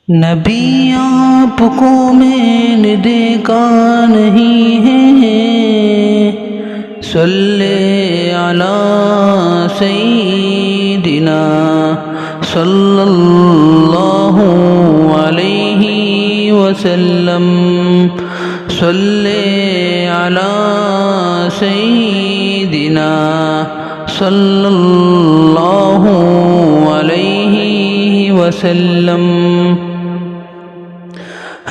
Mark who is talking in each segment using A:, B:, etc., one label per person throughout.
A: نبی آپ کو میں نے دیکھا نہیں ہے، صلی علی سیدنا صلی اللہ علیہ وسلم، صلی علی سیدنا صلی اللہ علیہ وسلم۔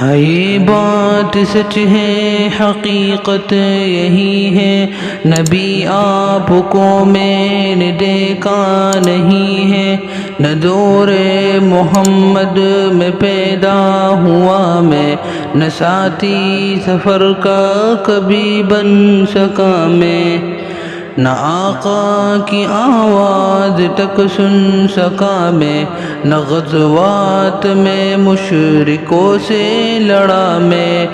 A: یہ بات سچ ہے، حقیقت یہی ہے، نبی آپ کو میں نے دیکھا نہیں ہے، نہ دور محمد میں پیدا ہوا میں، نہ ساتھی سفر کا کبھی بن سکا میں، نہ آقا کی آواز تک سن سکا میں، نہ غزوات میں مشرکوں سے لڑا میں،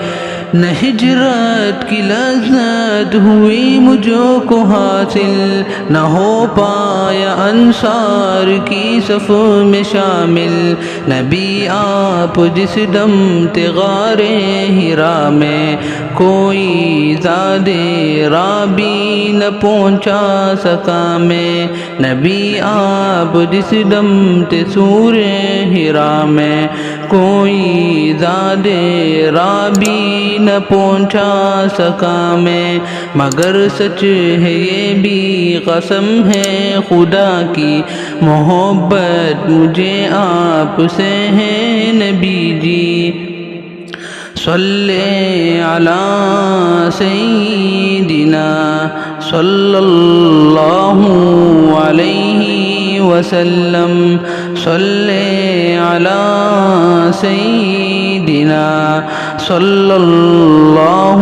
A: نہ ہجرت کی لذت ہوئی مجھ کو حاصل، نہ ہو پایا انصار کی صف میں شامل، نبی آپ جس دم تھے غار حرا میں، کوئی زاد رابی نہ پہنچا سکا میں، نبی آپ جس دم تھے سور حرا میں، کوئی زاد رابی نہ پہنچا سکا میں، مگر سچ ہے یہ بھی قسم ہے خدا کی، محبت مجھے آپ سے ہے نبی جی، صلی علی سیدنا صلی اللہ علیہ وسلم، صلی علی سیدنا صلی اللہ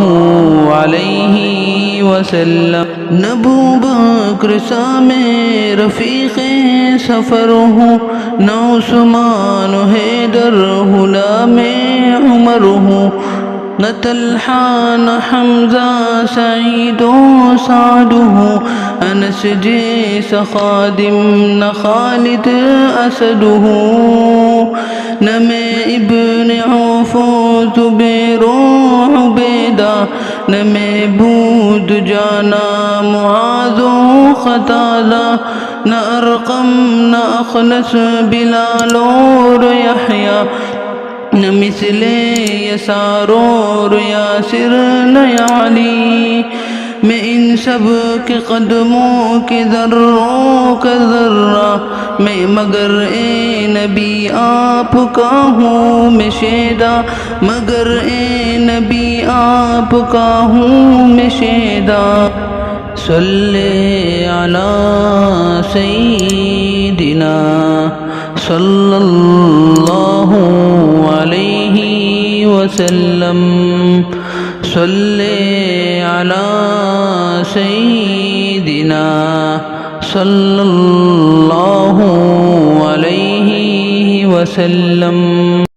A: علیہ وسلم۔ نہ ابوبکر سا میں رفیق سفر ہوں، نہ عثمان و حیدر ہلا میں عمر ہوں، نہ طلحہ نہ حمزہ سعید و سعد ہوں، انس جیسا خادم نہ خالد اسد ہوں، نہ میں ابن عوف و زبیر و عبیدہ، نہ میں بود جانا معاذ و قتادہ، نہ ارقم نہ اخنس بلال اور یحییٰ، نہ مثل یسار اور یاسر نہ علی، میں ان سب کے قدموں کے ذروں کا ذرہ، میں مگر اے نبی آپ کا ہوں میں شیدا، مگر اے نبی آپ کا ہوں میں شیدا، صلی علی سیدنا صلی اللہ علیہ وسلم، صلی علی سیدنا صلی اللہ علیہ وسلم۔